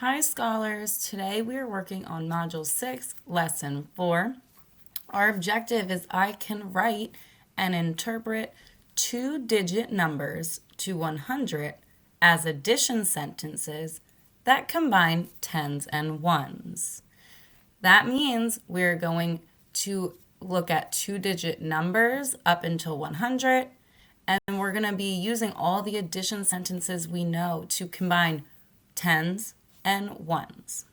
Hi scholars, today we are working on Module 6, Lesson 4. Our objective is I can write and interpret two-digit numbers to 100 as addition sentences that combine tens and ones. That means we're going to look at two-digit numbers up until 100, and we're going to be using all the addition sentences we know to combine tens and ones.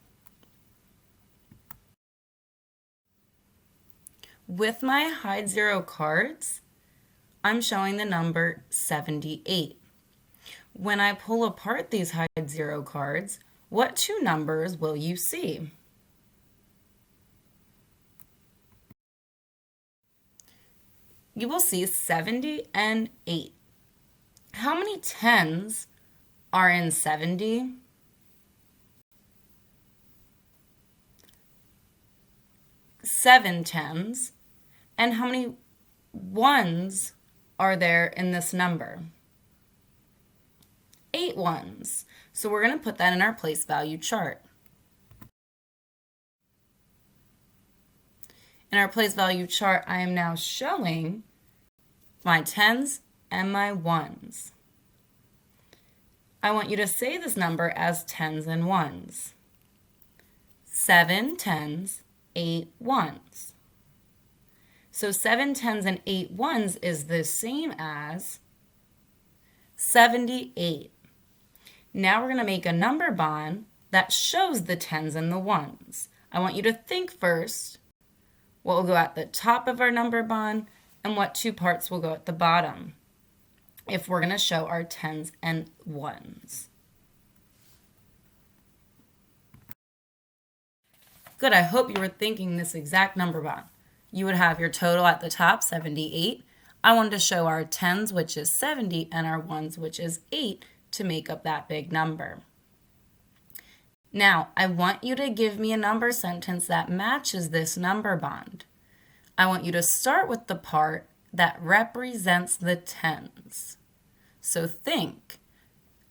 With my hide zero cards, I'm showing the number 78. When I pull apart these hide zero cards, what two numbers will you see? You will see 70 and 8. How many tens are in 70? 7 tens. And how many ones are there in this number? 8 ones. So we're going to put that in our place value chart. In our place value chart, I am now showing my tens and my ones. I want you to say this number as tens and ones. 7 tens, 8 ones. So 7 tens and 8 ones is the same as 78. Now we're going to make a number bond that shows the tens and the ones. I want you to think first what will go at the top of our number bond and what two parts will go at the bottom if we're going to show our tens and ones. Good, I hope you were thinking this exact number bond. You would have your total at the top, 78. I wanted to show our tens, which is 70, and our ones, which is 8, to make up that big number. Now, I want you to give me a number sentence that matches this number bond. I want you to start with the part that represents the tens. So think,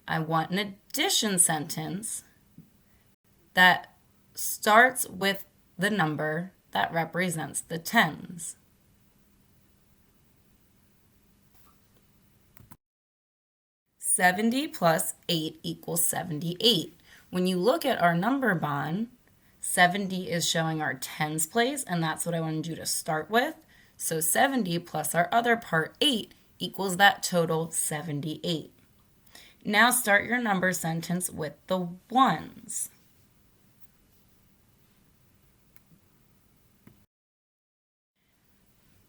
I want an addition sentence that starts with the number that represents the tens. $70 plus 8 equals 78. When you look at our number bond, 70 is showing our tens place, and that's what I wanted you to start with. So 70 plus our other part, 8, equals that total 78. Now start your number sentence with the ones.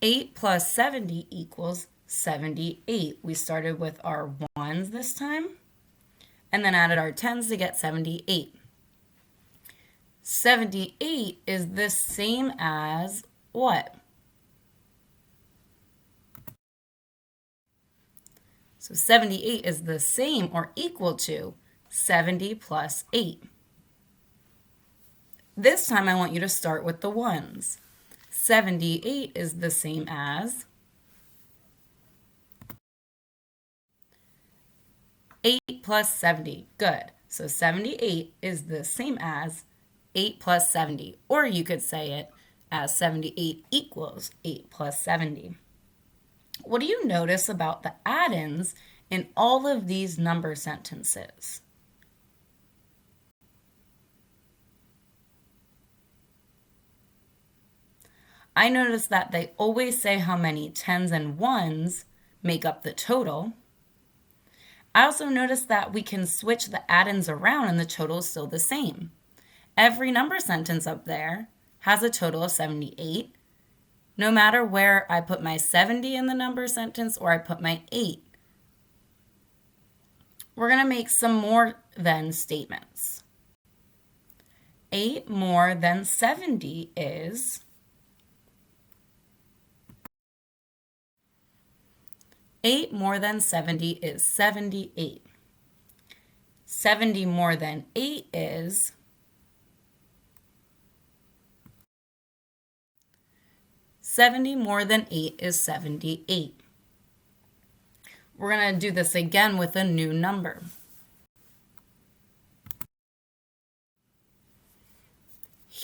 Eight plus 70 equals 78. We started with our ones this time, and then added our tens to get 78. 78 is the same as what? So 78 is the same or equal to 70 plus 8. This time I want you to start with the ones. 78 is the same as 8 plus 70. Good. So 78 is the same as 8 plus 70. Or you could say it as 78 equals 8 plus 70. What do you notice about the add-ins in all of these number sentences? I notice that they always say how many tens and ones make up the total. I also notice that we can switch the add-ins around and the total is still the same. Every number sentence up there has a total of 78, no matter where I put my 70 in the number sentence or I put my 8. We're going to make some more than statements. 8 more than 70 is 8 more than 70 is 78. 70 more than 8 is 70 more than 8 is 78. We're going to do this again with a new number.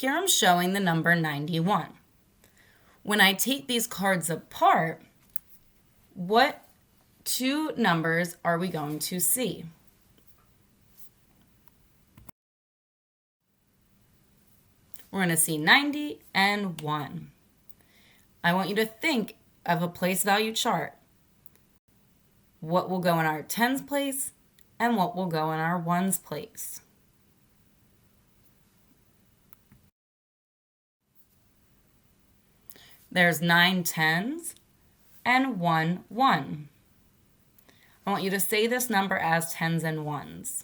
here I'm showing the number 91. When I take these cards apart, what two numbers are we going to see? We're going to see 90 and 1. I want you to think of a place value chart. What will go in our tens place and what will go in our ones place? There's 9 tens and 1 1. I want you to say this number as tens and ones.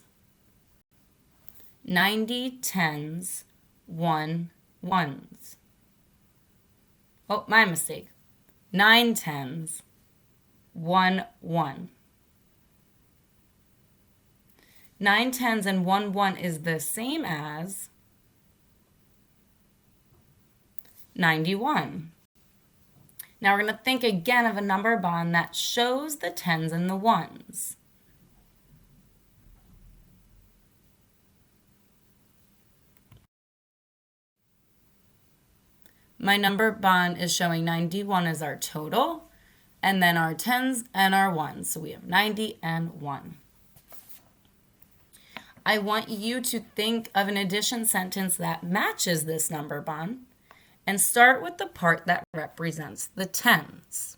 90 tens, 1 ones. Oh, my mistake. 9 tens, 1 1. 9 tens and 1 1 is the same as 91. Now we're going to think again of a number bond that shows the tens and the ones. My number bond is showing 91 as our total, and then our tens and our ones. So we have 90 and 1. I want you to think of an addition sentence that matches this number bond and start with the part that represents the tens.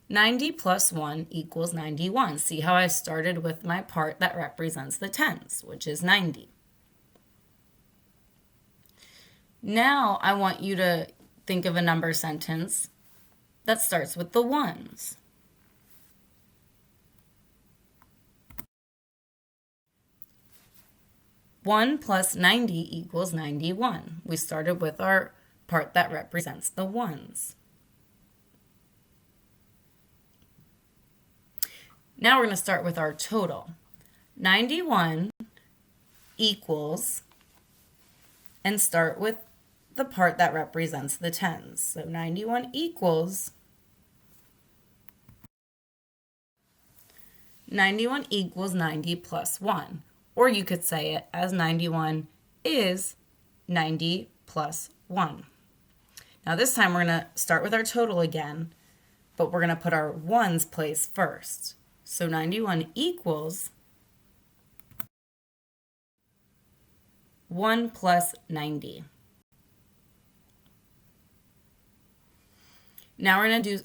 "90 plus 1 equals 91. See how I started with my part that represents the tens, which is 90. Now I want you to think of a number sentence that starts with the ones. "1 plus 90 equals 91. We started with our part that represents the ones. Now we're going to start with our total. 91 equals, and start with the part that represents the tens. So 91 equals 90 plus 1. Or you could say it as 91 is 90 plus 1. Now this time we're going to start with our total again, but we're going to put our ones place first. So 91 equals 1 plus 90. Now we're going to do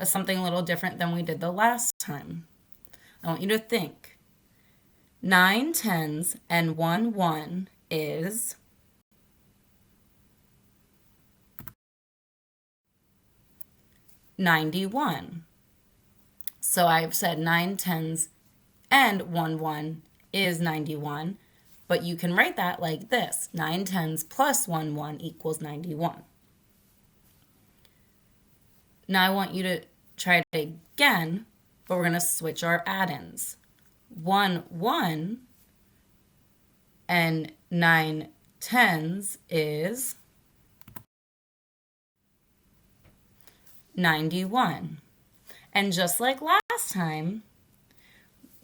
something a little different than we did the last time. I want you to think. 9 tens and 1 1 is 91. So I've said 9 tens and 1 1 is 91, but you can write that like this. 9 tens plus 1 1 equals 91. Now I want you to try it again, but we're going to switch our add-ins. 1 1 and 9 tens is 91. And just like last time,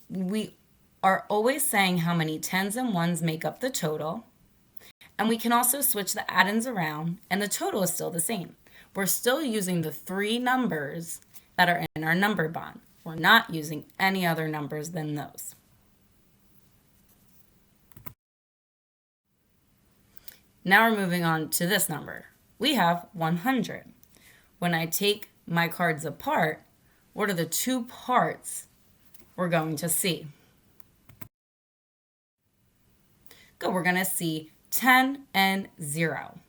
we are always saying how many tens and ones make up the total. And we can also switch the add-ins around, and the total is still the same. We're still using the 3 numbers that are in our number bond. We're not using any other numbers than those. Now we're moving on to this number. We have 100. When I take my cards apart, what are the 2 parts we're going to see? Good, we're going to see 10 and 0.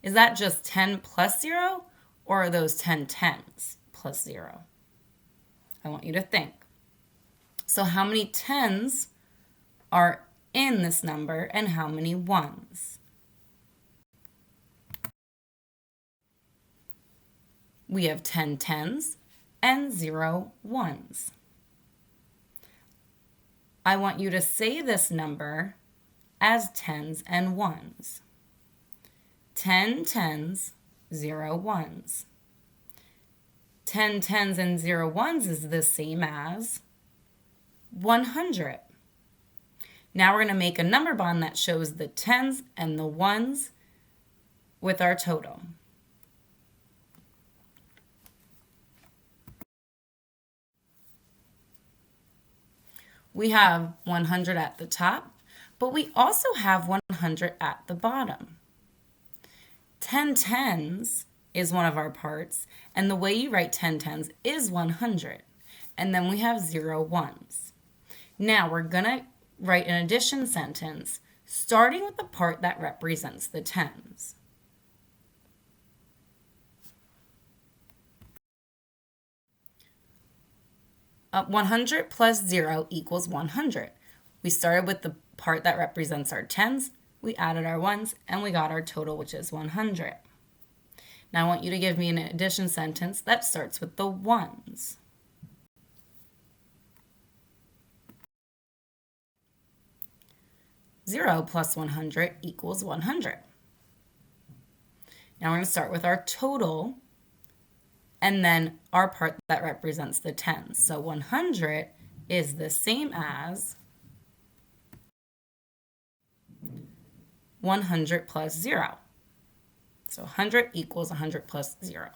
Is that just 10 plus 0? Or are those 10 tens plus 0? I want you to think. So how many tens are in this number and how many ones? We have 10 tens and 0 ones. I want you to say this number as tens and ones. 10 tens, 0 ones. 10 tens and 0 ones is the same as 100. Now we're going to make a number bond that shows the tens and the ones with our total. We have 100 at the top, but we also have 100 at the bottom. 10 tens is one of our parts, and the way you write 10 tens is 100. And then we have 0 ones. Now we're going to write an addition sentence starting with the part that represents the tens. Uh, 100 plus 0 equals 100. We started with the part that represents our tens, we added our ones, and we got our total, which is 100. Now I want you to give me an addition sentence that starts with the ones. Zero plus 100 equals 100. Now we're going to start with our total and then our part that represents the tens. So 100 is the same as 100 plus 0. So 100 equals 100 plus 0.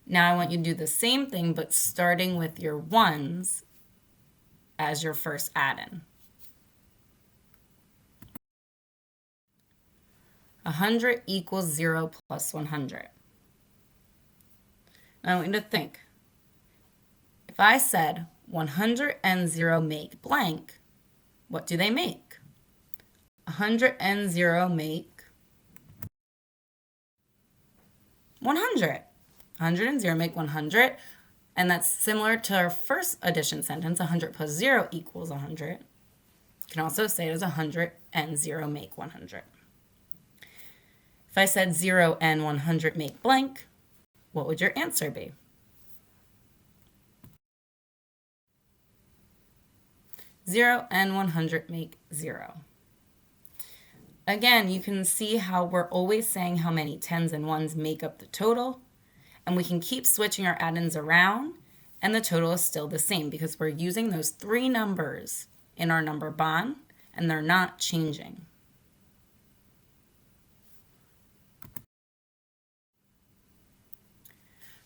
Now I want you to do the same thing, but starting with your ones as your first add-in. 100 equals 0 plus 100. Now I want you to think. If I said 100 and 0 make blank, what do they make? 100 and 0 make 100. 100 and 0 make 100. And that's similar to our first addition sentence, 100 plus 0 equals 100. You can also say it as 100 and 0 make 100. If I said 0 and 100 make blank, what would your answer be? Zero and 100 make 0. Again, you can see how we're always saying how many tens and ones make up the total, and we can keep switching our add-ins around, and the total is still the same because we're using those 3 numbers in our number bond, and they're not changing.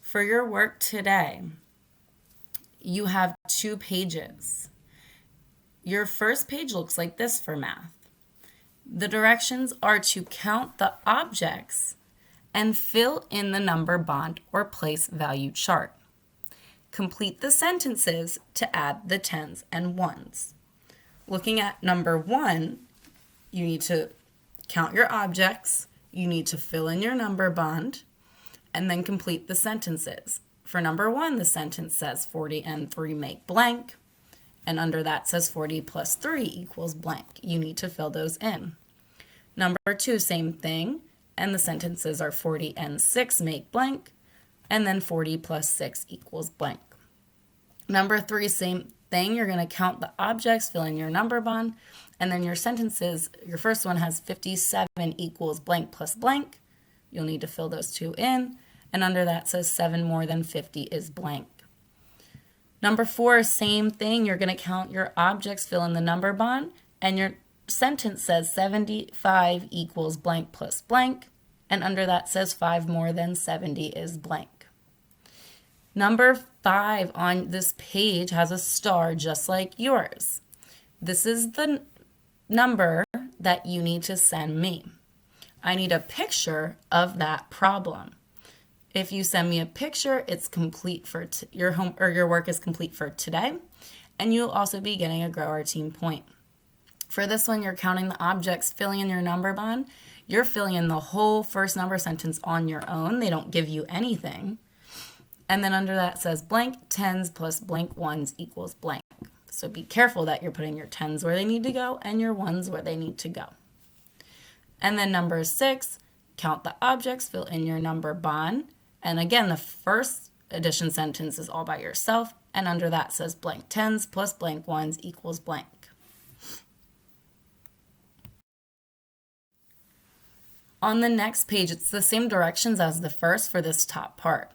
For your work today, you have 2 pages. Your first page looks like this for math. The directions are to count the objects and fill in the number bond or place value chart. Complete the sentences to add the tens and ones. Looking at number 1, you need to count your objects, you need to fill in your number bond, and then complete the sentences. For number 1, the sentence says 40 and 3 make blank. And under that says 40 plus 3 equals blank. You need to fill those in. Number 2, same thing. And the sentences are 40 and 6 make blank. And then 40 plus 6 equals blank. Number 3, same thing. You're going to count the objects, fill in your number bond. And then your sentences, your first one has 57 equals blank plus blank. You'll need to fill those 2 in. And under that says 7 more than 50 is blank. Number 4, same thing. You're going to count your objects, fill in the number bond, and your sentence says 75 equals blank plus blank, and under that says 5 more than 70 is blank. Number 5 on this page has a star just like yours. This is the number that you need to send me. I need a picture of that problem. If you send me a picture, it's complete for your work is complete for today, and you'll also be getting a Grow Our Team point. For this one, you're counting the objects, filling in your number bond. You're filling in the whole first number sentence on your own. They don't give you anything. And then under that says blank tens plus blank ones equals blank. So be careful that you're putting your tens where they need to go and your ones where they need to go. And then number 6, count the objects, fill in your number bond. And again, the first addition sentence is all by yourself, and under that says blank tens plus blank ones equals blank. On the next page, it's the same directions as the first for this top part,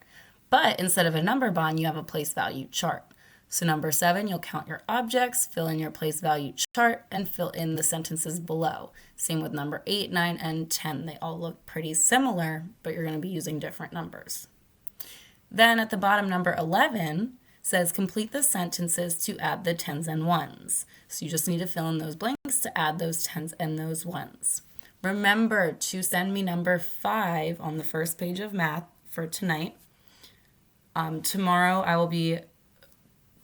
But instead of a number bond, you have a place value chart. So number 7, you'll count your objects, fill in your place value chart, and fill in the sentences below. Same with number 8, 9, and 10. They all look pretty similar, but you're going to be using different numbers. Then at the bottom, number 11 says complete the sentences to add the 10s and 1s. So you just need to fill in those blanks to add those 10s and those 1s. Remember to send me number 5 on the first page of math for tonight. Tomorrow I will be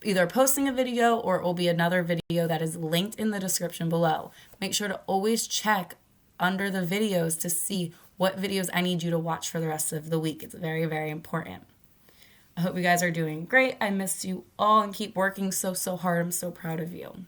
either posting a video or it will be another video that is linked in the description below. Make sure to always check under the videos to see what videos I need you to watch for the rest of the week. It's very, very important. I hope you guys are doing great. I miss you all and keep working so hard. I'm so proud of you.